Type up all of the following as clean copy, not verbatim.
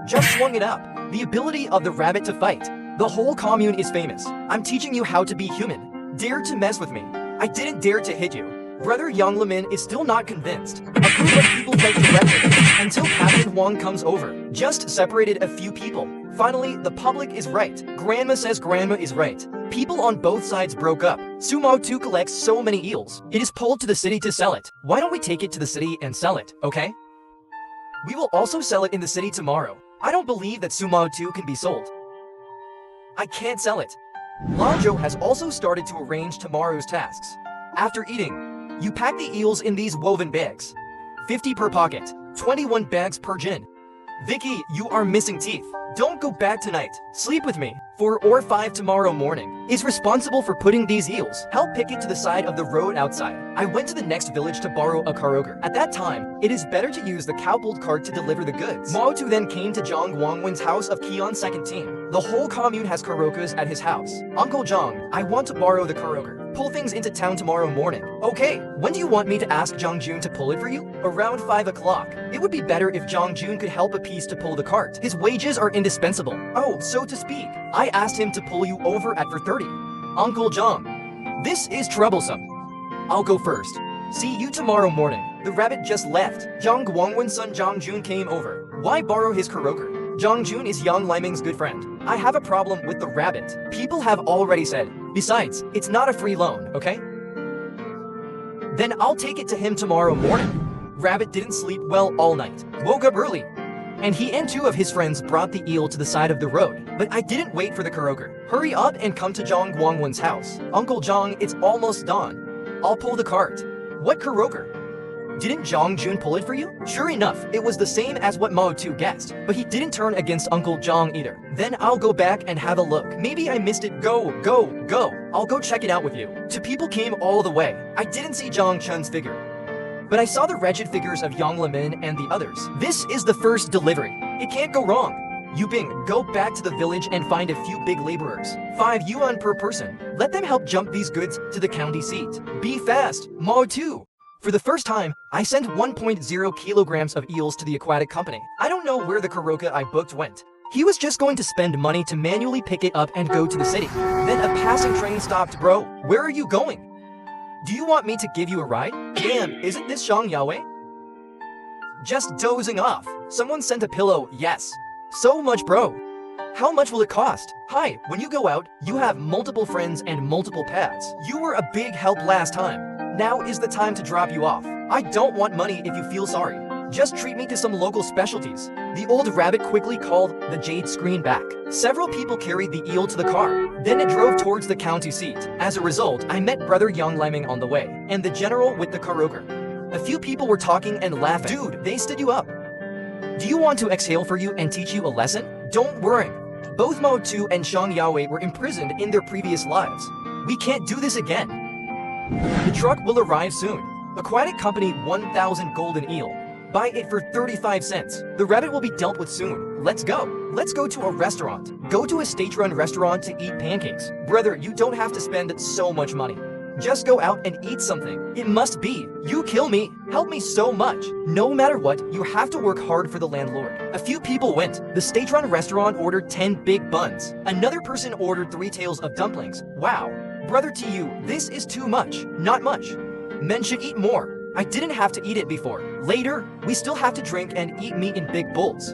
Just swung it up. The ability of the rabbit to fight. The whole commune is famous. I'm teaching you how to be human. Dare to mess with me. I didn't dare to hit you. Brother Yang Lemin is still not convinced. A group of people went directly until Captain Huang comes over. Just separated a few people. Finally, the public is right. Grandma says grandma is right. People on both sides broke up. Sumo 2 collects so many eels. It is pulled to the city to sell it. Why don't we take it to the city and sell it, okay? We will also sell it in the city tomorrow. I don't believe that Sumo 2 can be sold. I can't sell it. Lanzhou has also started to arrange tomorrow's tasks. After eating, you pack the eels in these woven bags. 50 per pocket, 21 bags per jin. Vicky, you are missing teeth. Don't go back tonight. Sleep with me. 4 or 5 tomorrow morning. Is responsible for putting these eels. Help pick it to the side of the road outside. I went to the next village to borrow a karoger. At that time, it is better to use the cow-pulled cart to deliver the goods. Mao Tu then came to Zhang Guangwen's house of Qion's second team. The whole commune has karogas at his house. Uncle Zhang, I want to borrow the karoger. Pull things into town tomorrow morning. Okay, when do you want me to ask Zhang Jun to pull it for you? Around 5 o'clock. It would be better if Zhang Jun could help a piece to pull the cart. His wages are indispensable. Oh, so to speak. I asked him to pull you over at 4:30. Uncle Zhang, this is troublesome. I'll go first. See you tomorrow morning. The rabbit just left. Zhang Guangwen's son Zhang Jun came over. Why borrow his karoger? Zhang Jun is Yang Liming's good friend. I have a problem with the rabbit. People have already said. Besides, it's not a free loan, okay? Then I'll take it to him tomorrow morning. Rabbit didn't sleep well all night. Woke up early. And he and 2 of his friends brought the eel to the side of the road. But I didn't wait for the karoger. Hurry up and come to Zhang Guangwen's house. Uncle Zhang, it's almost dawn. I'll pull the cart. What karoger? Didn't Zhang Jun pull it for you? Sure enough, it was the same as what Mao Tu guessed, but he didn't turn against Uncle Zhang either. Then I'll go back and have a look. Maybe I missed it. Go. I'll go check it out with you. 2 people came all the way. I didn't see Zhang Chun's figure, but I saw the wretched figures of Yang Lemin and the others. This is the first delivery. It can't go wrong. Yu Bing, go back to the village and find a few big laborers. 5 yuan per person. Let them help jump these goods to the county seat. Be fast, Mao Tu. For the first time, I sent 1.0 kilograms of eels to the aquatic company. I don't know where the karoga I booked went. He was just going to spend money to manually pick it up and go to the city. Then a passing train stopped. Bro, where are you going? Do you want me to give you a ride? Damn, isn't this Shang Yaowei? Just dozing off. Someone sent a pillow, yes. So much, bro. How much will it cost? Hi, when you go out, you have multiple friends and multiple pets. You were a big help last time. Now is the time to drop you off. I don't want money if you feel sorry. Just treat me to some local specialties. The old rabbit quickly called the jade screen back. Several people carried the eel to the car. Then it drove towards the county seat. As a result, I met Brother Yang Liming on the way, and the general with the karoger. A few people were talking and laughing. Dude, they stood you up. Do you want to exhale for you and teach you a lesson? Don't worry. Both Mao Tu and Shang Yaowei were imprisoned in their previous lives. We can't do this again. The truck will arrive soon. Aquatic company 1000 golden eel. Buy it for 35 cents. The rabbit will be dealt with soon. Let's go. Let's go to a restaurant. Go to a state-run restaurant to eat pancakes. Brother, you don't have to spend so much money. Just go out and eat something. It must be. You kill me. Help me so much. No matter what, you have to work hard for the landlord. A few people went. The state-run restaurant ordered 10 big buns. Another person ordered 3 tails of dumplings. Wow. Brother to you, this is too much. Not much. Men should eat more. I didn't have to eat it before. Later, we still have to drink and eat meat in big bowls.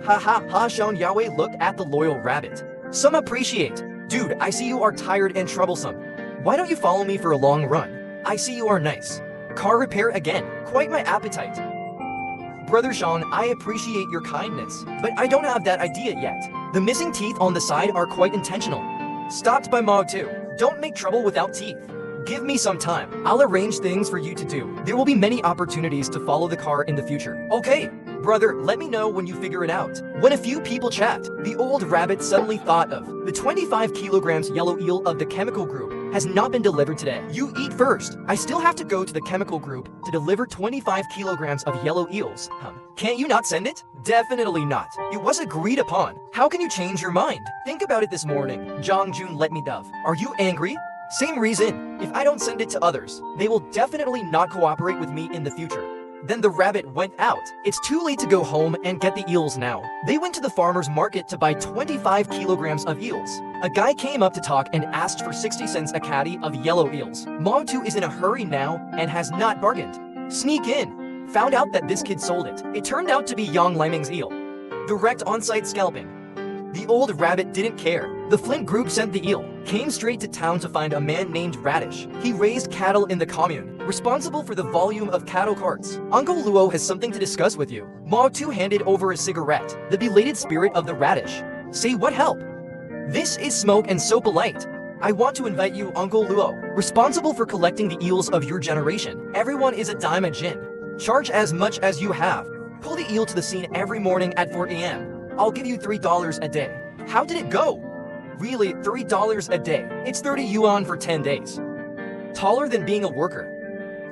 Ha ha ha. Shang Yaowei looked at the loyal rabbit. Some appreciate. Dude, I see you are tired and troublesome. Why don't you follow me for a long run? I see you are nice. Car repair again. Quite my appetite. Brother Shang, I appreciate your kindness, but I don't have that idea yet. The missing teeth on the side are quite intentional. Stopped by Mao Tu. Don't make trouble without teeth. Give me some time. I'll arrange things for you to do. There will be many opportunities to follow the car in the future. Okay, brother, let me know when you figure it out. When a few people chat, the old rabbit suddenly thought of the 25 kilograms yellow eel of the chemical group has not been delivered today. You eat first. I still have to go to the chemical group to deliver 25 kilograms of yellow eels. Can't you not send it? Definitely not. It was agreed upon. How can you change your mind? Think about it this morning. Zhang Jun let me dove. Are you angry? Same reason. If I don't send it to others, they will definitely not cooperate with me in the future. Then the rabbit went out. It's too late to go home and get the eels now. They went to the farmer's market to buy 25 kilograms of eels. A guy came up to talk and asked for 60 cents a caddy of yellow eels. Mao2 is in a hurry now and has not bargained. Sneak in. Found out that this kid sold it. It turned out to be Yang Liming's eel. Direct on-site scalping. The old rabbit didn't care. The Flint group sent the eel, came straight to town to find a man named Radish. He raised cattle in the commune, responsible for the volume of cattle carts. Uncle Luo has something to discuss with you. Mao2 handed over a cigarette, the belated spirit of the Radish. Say what help? This is Smoke and so polite. I want to invite you, Uncle Luo, responsible for collecting the eels of your generation. Everyone is a dime a gin. Charge as much as you have. Pull the eel to the scene every morning at 4 a.m. I'll give you $3 a day. How did it go? Really, $3 a day. It's 30 yuan for 10 days. Taller than being a worker.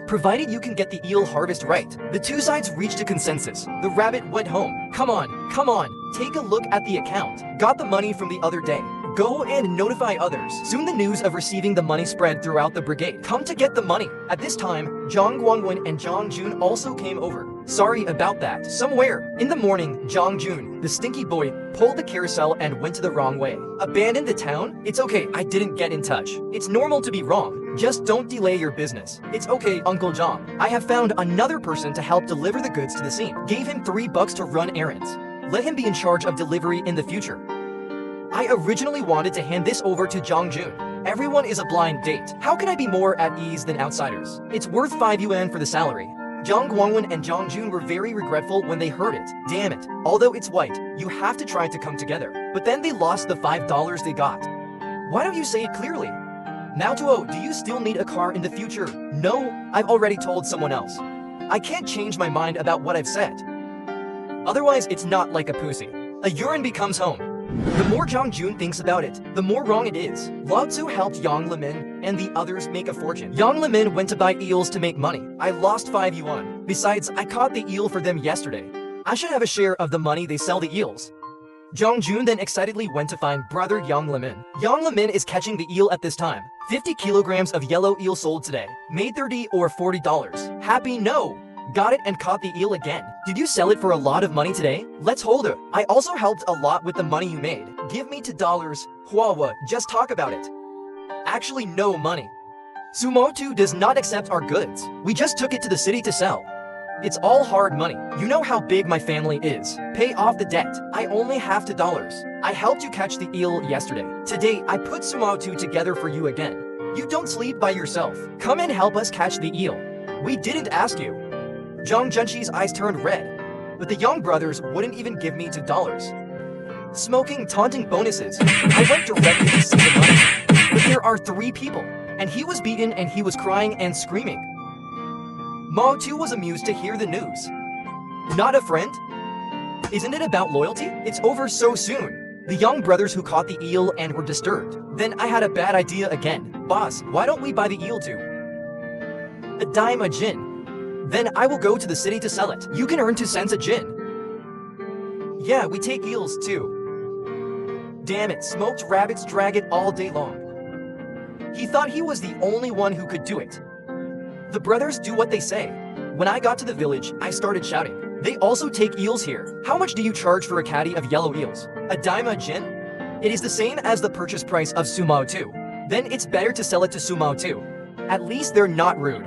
Provided you can get the eel harvest right. The two sides reached a consensus. The rabbit went home. Come on, take a look at the account. Got the money from the other day. Go and notify others. Soon the news of receiving the money spread throughout the brigade. Come to get the money. At this time, Zhang Guangwen and Zhang Jun also came over. Sorry about that. Somewhere in the morning, Zhang Jun, the stinky boy, pulled the carousel and went to the wrong way. Abandoned the town? It's okay, I didn't get in touch. It's normal to be wrong. Just don't delay your business. It's okay, Uncle Zhang. I have found another person to help deliver the goods to the scene. Gave him $3 to run errands. Let him be in charge of delivery in the future. I originally wanted to hand this over to Zhang Jun. Everyone is a blind date. How can I be more at ease than outsiders? It's worth 5 yuan for the salary. Zhang Guangwen and Zhang Jun were very regretful when they heard it. Damn it. Although it's white, you have to try to come together. But then they lost the $5 they got. Why don't you say it clearly? Mao2o, do you still need a car in the future? No, I've already told someone else. I can't change my mind about what I've said. Otherwise, it's not like a pussy. A urine becomes home. The more Zhang Jun thinks about it, the more wrong it is. Lao Tzu helped Yang Limin and the others make a fortune. Yang Limin went to buy eels to make money. I lost 5 yuan. Besides, I caught the eel for them yesterday. I should have a share of the money they sell the eels. Zhang Jun then excitedly went to find brother Yang Limin. Yang Limin is catching the eel at this time. 50 kilograms of yellow eel sold today. Made $30 or $40. Happy no! Got it and caught the eel again. Did you sell it for a lot of money today? Let's hold it. I also helped a lot with the money you made. Give me $2. Huahua, just talk about it. Actually, no money. Sumo2 does not accept our goods. We just took it to the city to sell. It's all hard money. You know how big my family is. Pay off the debt. I only have $2. I helped you catch the eel yesterday. Today, I put Sumo2 together for you again. You don't sleep by yourself. Come and help us catch the eel. We didn't ask you. Zhang Junqi's eyes turned red, but the Young brothers wouldn't even give me $2. Smoking, taunting bonuses. I went directly to see the money. But there are 3 people, and he was beaten and he was crying and screaming. Mao too was amused to hear the news. Not a friend? Isn't it about loyalty? It's over so soon. The Young brothers who caught the eel and were disturbed. Then I had a bad idea again. Boss, why don't we buy the eel too? A dime a gin. Then I will go to the city to sell it. You can earn 2 cents a gin. Yeah, we take eels too. Damn it, smoked rabbits drag it all day long. He thought he was the only one who could do it. The brothers do what they say. When I got to the village, I started shouting. They also take eels here. How much do you charge for a caddy of yellow eels? A dime a gin? It is the same as the purchase price of Sumao 2. Then it's better to sell it to Sumao 2. At least they're not rude.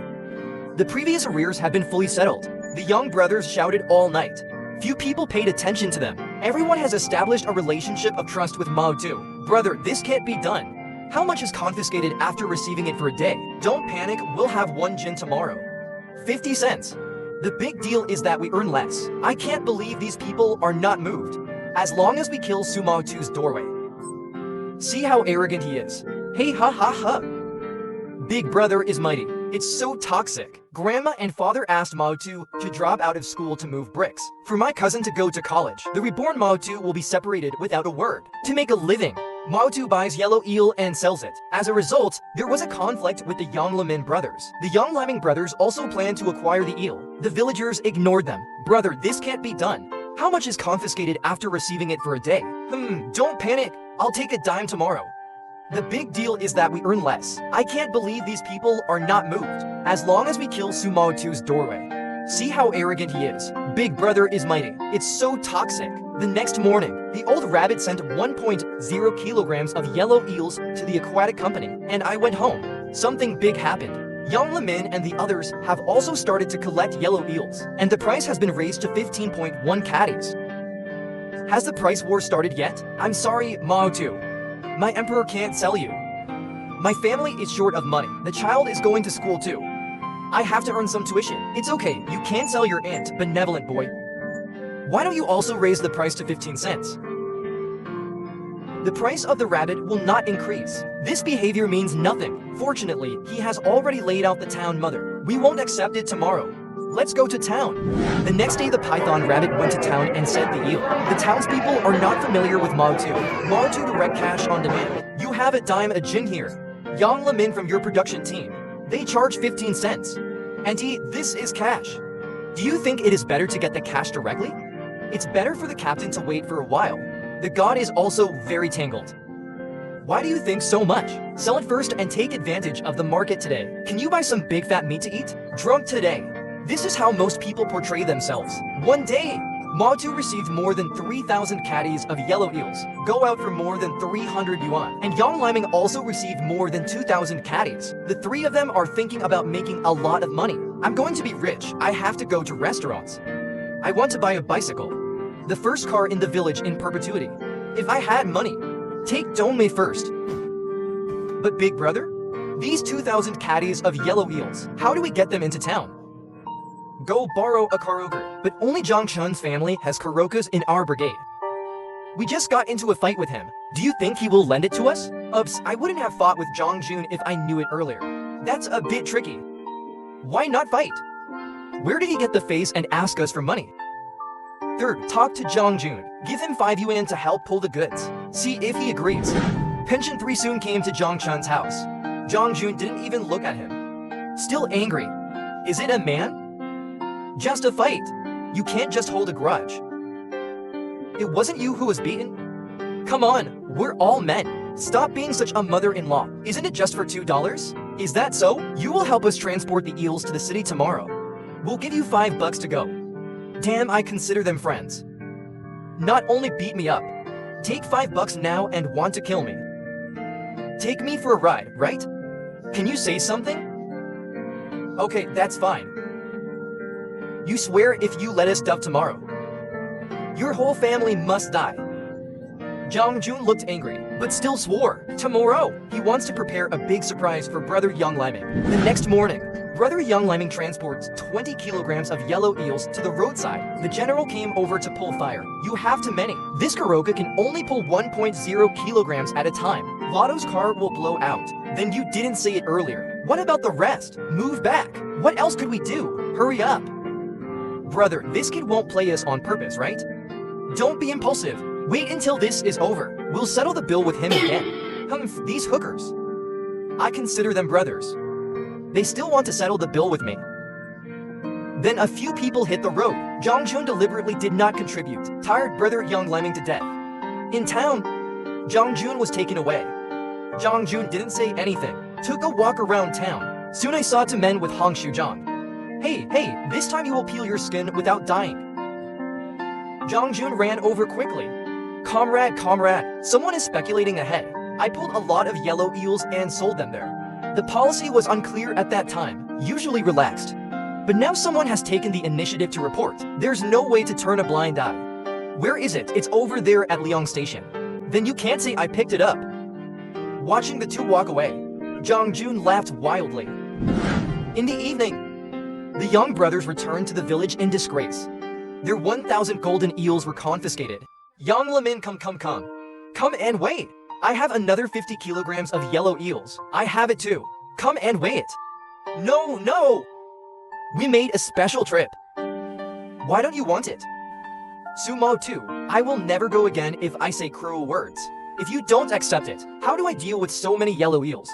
The previous arrears have been fully settled. The Young brothers shouted all night. Few people paid attention to them. Everyone has established a relationship of trust with Mao too. Brother, this can't be done. How much is confiscated after receiving it for a day? Don't panic, we'll have 1 gin tomorrow. 50 cents. The big deal is that we earn less. I can't believe these people are not moved. As long as we kill Sumao 2's doorway. See how arrogant he is. Hey ha ha ha. Big brother is mighty. It's so toxic. Grandma and father asked Mao 2 to drop out of school to move bricks. For my cousin to go to college, the reborn Mao 2 will be separated without a word. To make a living, Mao 2 buys yellow eel and sells it. As a result, there was a conflict with the Yang Limin brothers. The Yang Liming brothers also planned to acquire the eel. The villagers ignored them. Brother, this can't be done. How much is confiscated after receiving it for a day? Don't panic. I'll take a dime tomorrow. The big deal is that we earn less. I can't believe these people are not moved. As long as we kill Sumao 2's doorway. See how arrogant he is. Big brother is mighty. It's so toxic. The next morning, the old rabbit sent 1.0 kilograms of yellow eels to the aquatic company, and I went home. Something big happened. Young Lamin and the others have also started to collect yellow eels, and the price has been raised to 15.1 caddies. Has the price war started yet? I'm sorry, Mao Tu. My emperor can't sell you. My family is short of money. The child is going to school too. I have to earn some tuition. It's okay, you can sell your aunt, benevolent boy. Why don't you also raise the price to 15 cents? The price of the rabbit will not increase. This behavior means nothing. Fortunately, he has already laid out the town mother. We won't accept it tomorrow. Let's go to town. The next day, the python rabbit went to town and said the eel. The townspeople are not familiar with Mao Tu. Mao Tu direct cash on demand. You have a dime a jin here. Yang Lamin from your production team. They charge 15 cents. Auntie, this is cash. Do you think it is better to get the cash directly? It's better for the captain to wait for a while. The god is also very tangled. Why do you think so much? Sell it first and take advantage of the market today. Can you buy some big fat meat to eat? Drunk today. This is how most people portray themselves. One day, Mao Tu received more than 3,000 caddies of yellow eels, go out for more than 300 yuan, and Yang Liming also received more than 2,000 caddies. The three of them are thinking about making a lot of money. I'm going to be rich. I have to go to restaurants. I want to buy a bicycle. The first car in the village in perpetuity. If I had money, take Dongmei first. But big brother, these 2,000 caddies of yellow eels, how do we get them into town? Go borrow a karaoke. But only Zhang Chun's family has karaokes in our brigade. We just got into a fight with him. Do you think he will lend it to us? Oops, I wouldn't have fought with Zhang Jun if I knew it earlier. That's a bit tricky. Why not fight? Where did he get the face and ask us for money? Third, talk to Zhang Jun. Give him 5 yuan to help pull the goods. See if he agrees. Pension 3 soon came to Zhang Chun's house. Zhang Jun didn't even look at him. Still angry. Is it a man? Just a fight. You can't just hold a grudge. It wasn't you who was beaten? Come on, we're all men. Stop being such a mother-in-law. Isn't it just for $2? Is that so? You will help us transport the eels to the city tomorrow. We'll give you $5 to go. Damn, I consider them friends. Not only beat me up, take $5 now and want to kill me. Take me for a ride, right? Can you say something? Okay, that's fine. You swear if you let us duff tomorrow, your whole family must die. Zhang Jun looked angry, but still swore. Tomorrow, he wants to prepare a big surprise for brother Yang Liming. The next morning, brother Yang Liming transports 20 kilograms of yellow eels to the roadside. The general came over to pull fire. You have too many. This Karoka can only pull 1.0 kilograms at a time. Lotto's car will blow out. Then you didn't say it earlier. What about the rest? Move back. What else could we do? Hurry up. Brother, this kid won't play us on purpose, right? Don't be impulsive. Wait until this is over. We'll settle the bill with him again. These hookers. I consider them brothers. They still want to settle the bill with me. Then a few people hit the road. Zhang Jun deliberately did not contribute. Tired brother Yang Liming to death. In town, Zhang Jun was taken away. Zhang Jun didn't say anything. Took a walk around town. Soon I saw 2 men with Hong Shuzhang. Hey, this time you will peel your skin without dying. Zhang Jun ran over quickly. Comrade, someone is speculating ahead. I pulled a lot of yellow eels and sold them there. The policy was unclear at that time, usually relaxed. But now someone has taken the initiative to report. There's no way to turn a blind eye. Where is it? It's over there at Liang Station. Then you can't say I picked it up. Watching the 2 walk away, Zhang Jun laughed wildly. In the evening, the young brothers returned to the village in disgrace. Their 1,000 golden eels were confiscated. Yang Lamin, come. Come and wait. I have another 50 kilograms of yellow eels. I have it too. Come and weigh it. No. We made a special trip. Why don't you want it? Sumo too. I will never go again if I say cruel words. If you don't accept it, how do I deal with so many yellow eels?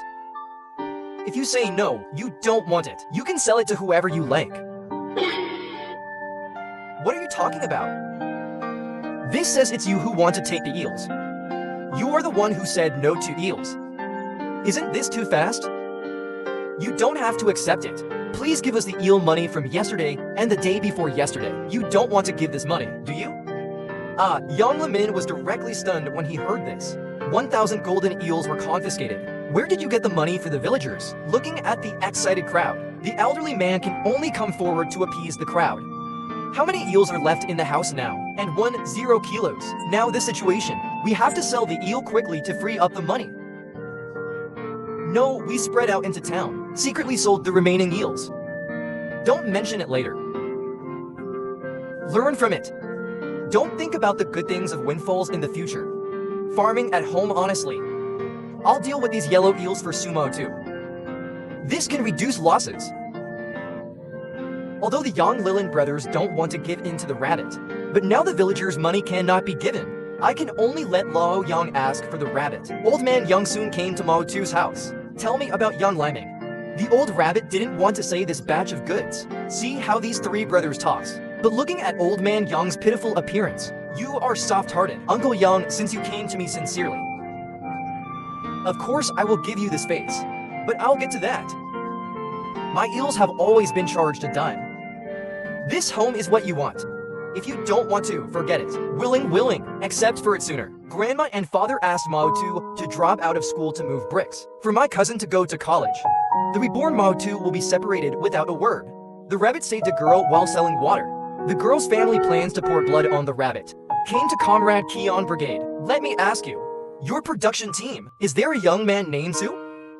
If you say no, you don't want it. You can sell it to whoever you like. What are you talking about? This says it's you who want to take the eels. You are the one who said no to eels. Isn't this too fast? You don't have to accept it. Please give us the eel money from yesterday and the day before yesterday. You don't want to give this money, do you? Young Lemin was directly stunned when he heard this. 1,000 golden eels were confiscated. Where did you get the money for the villagers? Looking at the excited crowd, the elderly man can only come forward to appease the crowd. How many eels are left in the house now? And 0 kilos. Now this situation. We have to sell the eel quickly to free up the money. No, we spread out into town. Secretly sold the remaining eels. Don't mention it later. Learn from it. Don't think about the good things of windfalls in the future. Farming at home honestly. I'll deal with these yellow eels for sumo too. This can reduce losses. Although the Yang Lilin brothers don't want to give in to the rabbit, but now the villagers' money cannot be given. I can only let Lao Yang ask for the rabbit. Old man Yang soon came to Mao Tu's house. Tell me about Yang Liming. The old rabbit didn't want to say this batch of goods. See how these 3 brothers talks. But looking at old man Yang's pitiful appearance, you are soft-hearted. Uncle Yang, since you came to me sincerely. Of course I will give you this face, but I'll get to that. My eels have always been charged a dime. This home is what you want. If you don't want to, forget it. Willing, accept for it sooner. Grandma and father asked Mao Tu to drop out of school to move bricks. For my cousin to go to college. The reborn Mao Tu will be separated without a word. The rabbit saved a girl while selling water. The girl's family plans to pour blood on the rabbit. Came to Comrade Keon Brigade. Let me ask you, your production team, is there a young man named Su?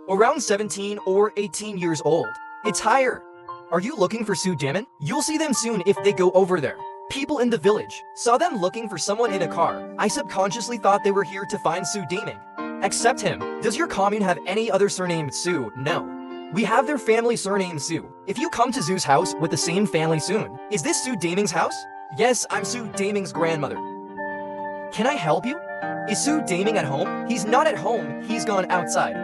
Around 17 or 18 years old. It's higher. Are you looking for Su Daman? You'll see them soon if they go over there. People in the village saw them looking for someone in a car. I subconsciously thought they were here to find Su Daming. Accept him. Does your commune have any other surname Su? No. We have their family surname Su. If you come to Zu's house with the same family soon, is this Su Daming's house? Yes, I'm Su Daming's grandmother. Can I help you? Is Su Daming at home? He's not at home, he's gone outside.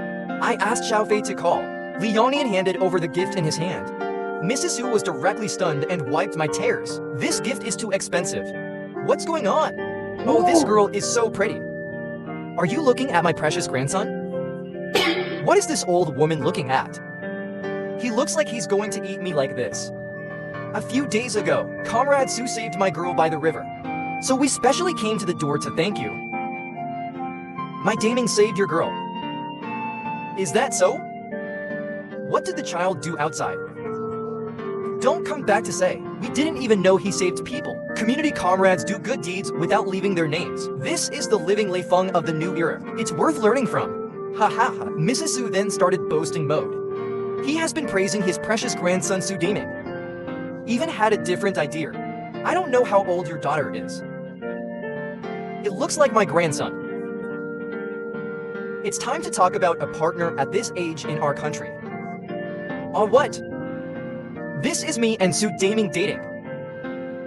I asked Xiaofei to call. Li Yongnian handed over the gift in his hand. Mrs. Su was directly stunned and wiped my tears. This gift is too expensive. What's going on? Oh, this girl is so pretty. Are you looking at my precious grandson? What is this old woman looking at? He looks like he's going to eat me like this. A few days ago, Comrade Su saved my girl by the river. So we specially came to the door to thank you. My Daming saved your girl. Is that so? What did the child do outside? Don't come back to say, we didn't even know he saved people. Community comrades do good deeds without leaving their names. This is the living Lei Feng of the new era. It's worth learning from. Ha ha ha. Mrs. Su then started boasting mode. He has been praising his precious grandson Su Daming. Even had a different idea. I don't know how old your daughter is. It looks like my grandson. It's time to talk about a partner at this age in our country. What? This is me and Su Daming dating.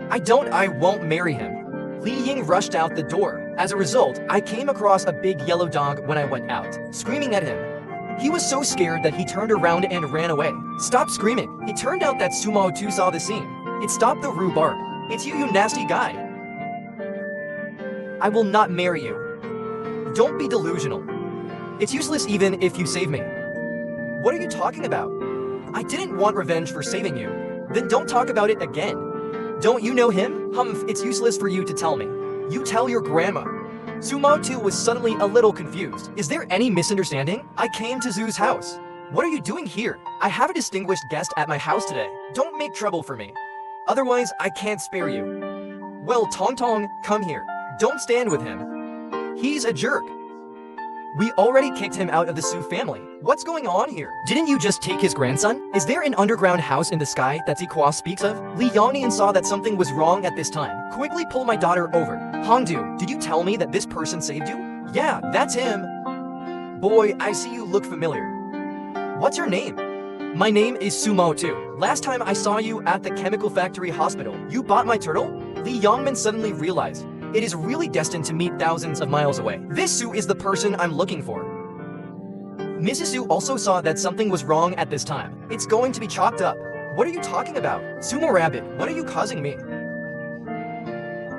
I won't marry him. Li Ying rushed out the door. As a result, I came across a big yellow dog when I went out, screaming at him. He was so scared that he turned around and ran away. Stop screaming. It turned out that Sumo 2 saw the scene. It stopped the rhubarb. It's you nasty guy. I will not marry you. Don't be delusional. It's useless even if you save me. What are you talking about? I didn't want revenge for saving you. Then don't talk about it again. Don't you know him? Humph, it's useless for you to tell me. You tell your grandma. Sumo 2 was suddenly a little confused. Is there any misunderstanding? I came to Zu's house. What are you doing here? I have a distinguished guest at my house today. Don't make trouble for me. Otherwise, I can't spare you. Well, Tong Tong, come here. Don't stand with him. He's a jerk. We already kicked him out of the Su family. What's going on here? Didn't you just take his grandson? Is there an underground house in the sky that Zikua speaks of? Li Yongnian saw that something was wrong at this time. Quickly pull my daughter over. Hongdu, did you tell me that this person saved you? Yeah, that's him. Boy, I see you look familiar. What's your name? My name is Sumo 2. Last time I saw you at the chemical factory hospital, you bought my turtle? Li Yongman suddenly realized it is really destined to meet thousands of miles away. This Su is the person I'm looking for. Mrs. Su also saw that something was wrong at this time. It's going to be chopped up. What are you talking about? Sumo Rabbit, what are you causing me?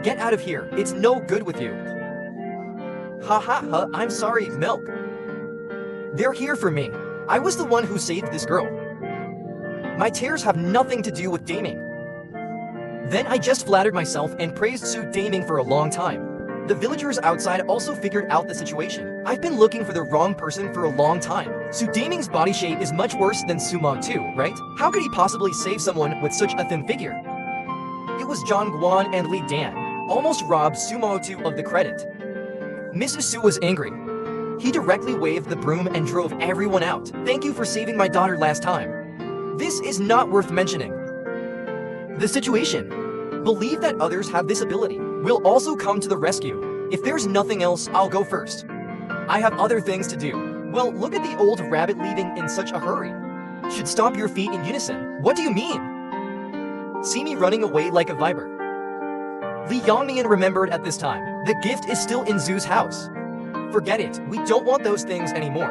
Get out of here. It's no good with you. Ha ha ha, I'm sorry, Milk. They're here for me. I was the one who saved this girl. My tears have nothing to do with gaming. Then I just flattered myself and praised Su Daming for a long time. The villagers outside also figured out the situation. I've been looking for the wrong person for a long time. Su Daming's body shape is much worse than Sumo too, right? How could he possibly save someone with such a thin figure? It was John Guan and Li Dan, almost robbed Sumo 2 of the credit. Mrs. Su was angry. He directly waved the broom and drove everyone out. Thank you for saving my daughter last time. This is not worth mentioning. The situation. Believe that others have this ability. Will also come to the rescue. If there's nothing else, I'll go first. I have other things to do. Well, look at the old rabbit leaving in such a hurry. Should stop your feet in unison. What do you mean? See me running away like a viper. Li Yangmian remembered at this time. The gift is still in Zhu's house. Forget it, we don't want those things anymore.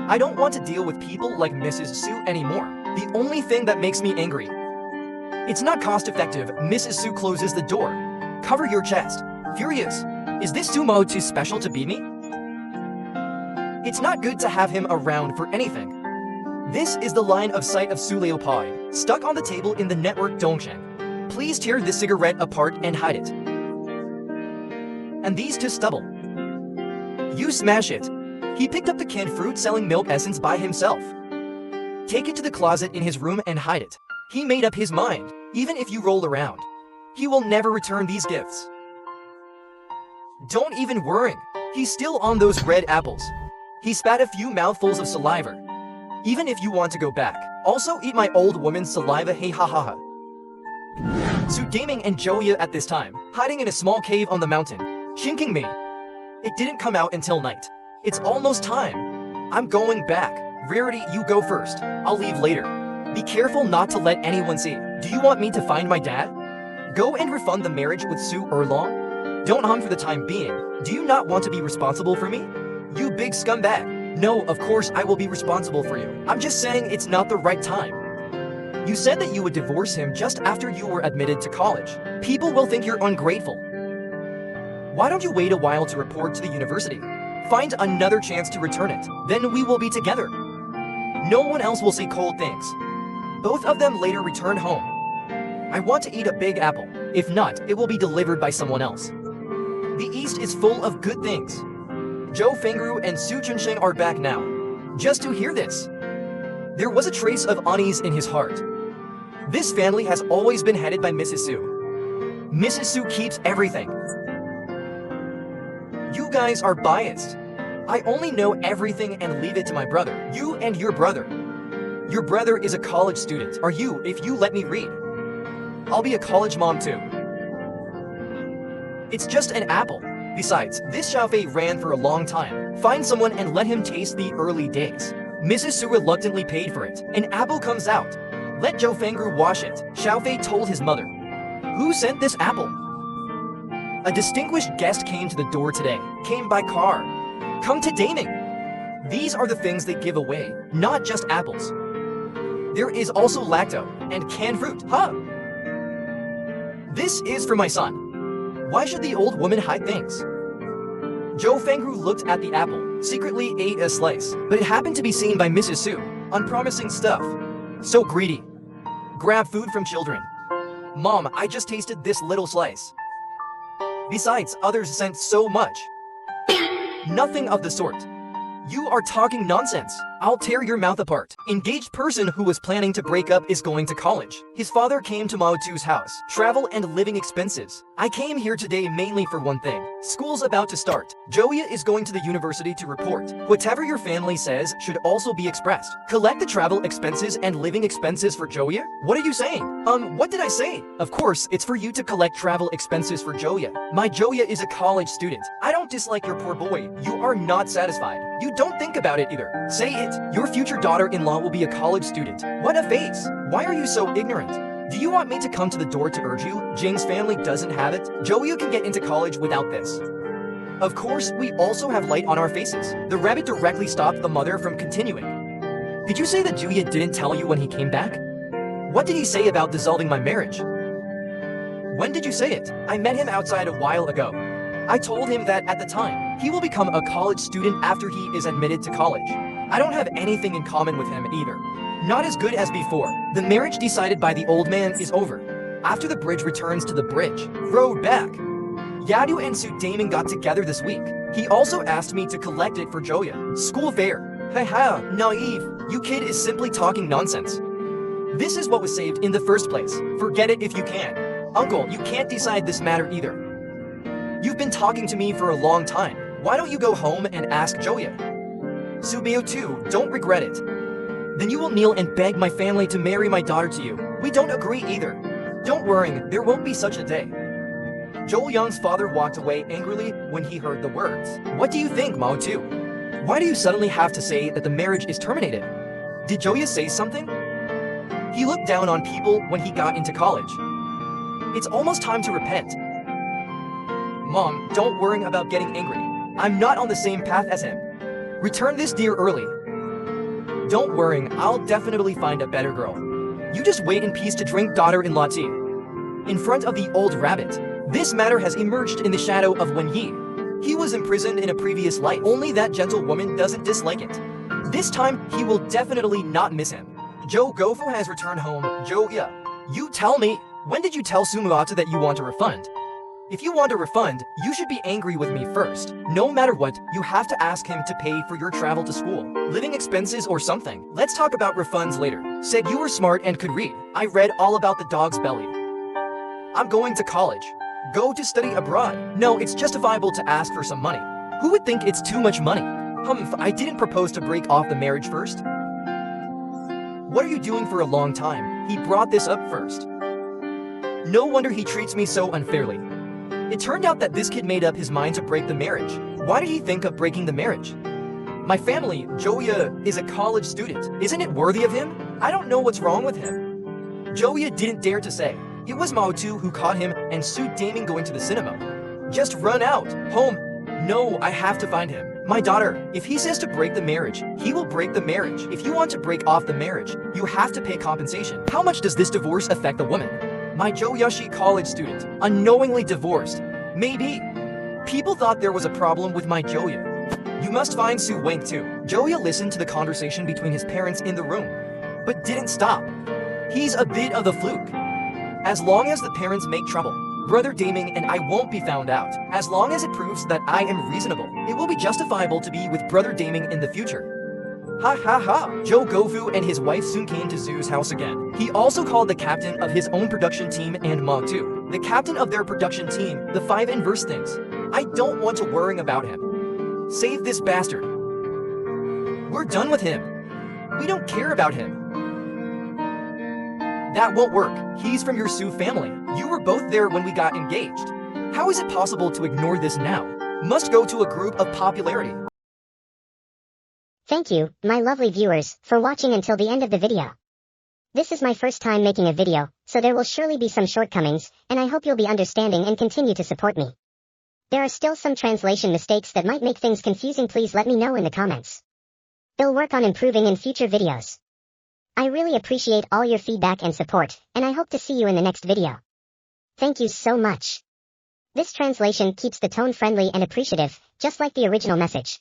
I don't want to deal with people like Mrs. Su anymore. The only thing that makes me angry. It's not cost-effective. Mrs. Su closes the door. Cover your chest. Furious. Is this Sumo too special to be me? It's not good to have him around for anything. This is the line of sight of Su Leopai, stuck on the table in the network Dongsheng. Please tear this cigarette apart and hide it. And these to stubble. You smash it. He picked up the canned fruit selling milk essence by himself. Take it to the closet in his room and hide it. He made up his mind. Even if you roll around, he will never return these gifts. Don't even worry. He's still on those red apples. He spat a few mouthfuls of saliva. Even if you want to go back, also eat my old woman's saliva, hey ha ha ha. Su Gaming and Joya at this time, hiding in a small cave on the mountain, shinking me. It didn't come out until night. It's almost time. I'm going back. Rarity, you go first. I'll leave later. Be careful not to let anyone see. Do you want me to find my dad? Go and refund the marriage with Su Erlong? Don't hum for the time being. Do you not want to be responsible for me? You big scumbag. No, of course I will be responsible for you. I'm just saying it's not the right time. You said that you would divorce him just after you were admitted to college. People will think you're ungrateful. Why don't you wait a while to report to the university? Find another chance to return it. Then we will be together. No one else will say cold things. Both of them later return home. I want to eat a big apple. If not, it will be delivered by someone else. The East is full of good things. Zhou Fengru and Su Chunsheng are back now. Just to hear this. There was a trace of unease in his heart. This family has always been headed by Mrs. Su. Mrs. Su keeps everything. You guys are biased. I only know everything and leave it to my brother. You and your brother. Your brother is a college student. Are you, if you let me read? I'll be a college mom too. It's just an apple. Besides, this Xiaofei ran for a long time. Find someone and let him taste the early days. Mrs. Su reluctantly paid for it. An apple comes out. Let Zhou Fengru wash it. Xiaofei told his mother. Who sent this apple? A distinguished guest came to the door today. Came by car. Come to Daming. These are the things they give away, not just apples. There is also lacto and canned fruit. Huh? This is for my son. Why should the old woman hide things? Zhou Fengru looked at the apple, secretly ate a slice, but it happened to be seen by Mrs. Su. Unpromising stuff. So greedy. Grab food from children. Mom, I just tasted this little slice. Besides, others sent so much. Nothing of the sort. You are talking nonsense. I'll tear your mouth apart. Engaged person who was planning to break up is going to college. His father came to Mao Tu's house. Travel and living expenses. I came here today mainly for one thing. School's about to start. Joya is going to the university to report. Whatever your family says should also be expressed. Collect the travel expenses and living expenses for Joya? What are you saying? What did I say? Of course, it's for you to collect travel expenses for Joya. My Joya is a college student. I don't dislike your poor boy. You are not satisfied. You don't think about it either. Say it. Your future daughter-in-law will be a college student. What a face! Why are you so ignorant? Do you want me to come to the door to urge you? Jing's family doesn't have it. Joya can get into college without this. Of course, we also have light on our faces. The rabbit directly stopped the mother from continuing. Did you say that Juya didn't tell you when he came back? What did he say about dissolving my marriage? When did you say it? I met him outside a while ago. I told him that at the time, he will become a college student after he is admitted to college. I don't have anything in common with him either. Not as good as before. The marriage decided by the old man is over. After the bridge returns to the bridge, road back. Yadu and Su Damon got together this week. He also asked me to collect it for Joya. School fair. Haha, naive. You kid is simply talking nonsense. This is what was saved in the first place. Forget it if you can. Uncle, you can't decide this matter either. You've been talking to me for a long time. Why don't you go home and ask Joya? Subio too, don't regret it. Then you will kneel and beg my family to marry my daughter to you. We don't agree either. Don't worry, there won't be such a day. Joel Young's father walked away angrily when he heard the words. What do you think, Mao Tu? Why do you suddenly have to say that the marriage is terminated? Did Joya say something? He looked down on people when he got into college. It's almost time to repent. Mom, don't worry about getting angry. I'm not on the same path as him. Return this deer early. Don't worry, I'll definitely find a better girl. You just wait in peace to drink daughter-in-law tea. In front of the old rabbit. This matter has emerged in the shadow of Wen Yi. He was imprisoned in a previous life. Only that gentle woman doesn't dislike it. This time, he will definitely not miss him. Joe Gofu has returned home. Joya, you tell me, when did you tell Sumuata that you want a refund? If you want a refund, you should be angry with me first. No matter what, you have to ask him to pay for your travel to school, living expenses or something. Let's talk about refunds later. Said you were smart and could read. I read all about the dog's belly. I'm going to college. Go to study abroad. No, it's justifiable to ask for some money. Who would think it's too much money? I didn't propose to break off the marriage first. What are you doing for a long time? He brought this up first. No wonder he treats me so unfairly. It turned out that this kid made up his mind to break the marriage. Why did he think of breaking the marriage? My family, Joya, is a college student. Isn't it worthy of him? I don't know what's wrong with him. Joya didn't dare to say. It was Mao Tu who caught him and Su Daming going to the cinema. Just run out. Home. No, I have to find him. My daughter, if he says to break the marriage, he will break the marriage. If you want to break off the marriage, you have to pay compensation. How much does this divorce affect the woman? My Joyashi college student, unknowingly divorced. Maybe. People thought there was a problem with my Joya. You must find Su Wang too. Joya listened to the conversation between his parents in the room, but didn't stop. He's a bit of a fluke. As long as the parents make trouble, Brother Daming and I won't be found out. As long as it proves that I am reasonable, it will be justifiable to be with Brother Daming in the future. Ha ha ha! Joe Gofu and his wife soon came to Zhu's house again. He also called the captain of his own production team and Ma too. The captain of their production team, the 5 inverse things. I don't want to worry about him. Save this bastard. We're done with him. We don't care about him. That won't work. He's from your Su family. You were both there when we got engaged. How is it possible to ignore this now? Must go to a group of popularity. Thank you, my lovely viewers, for watching until the end of the video. This is my first time making a video, so there will surely be some shortcomings, and I hope you'll be understanding and continue to support me. There are still some translation mistakes that might make things confusing. Please let me know in the comments. I'll work on improving in future videos. I really appreciate all your feedback and support, and I hope to see you in the next video. Thank you so much. This translation keeps the tone friendly and appreciative, just like the original message.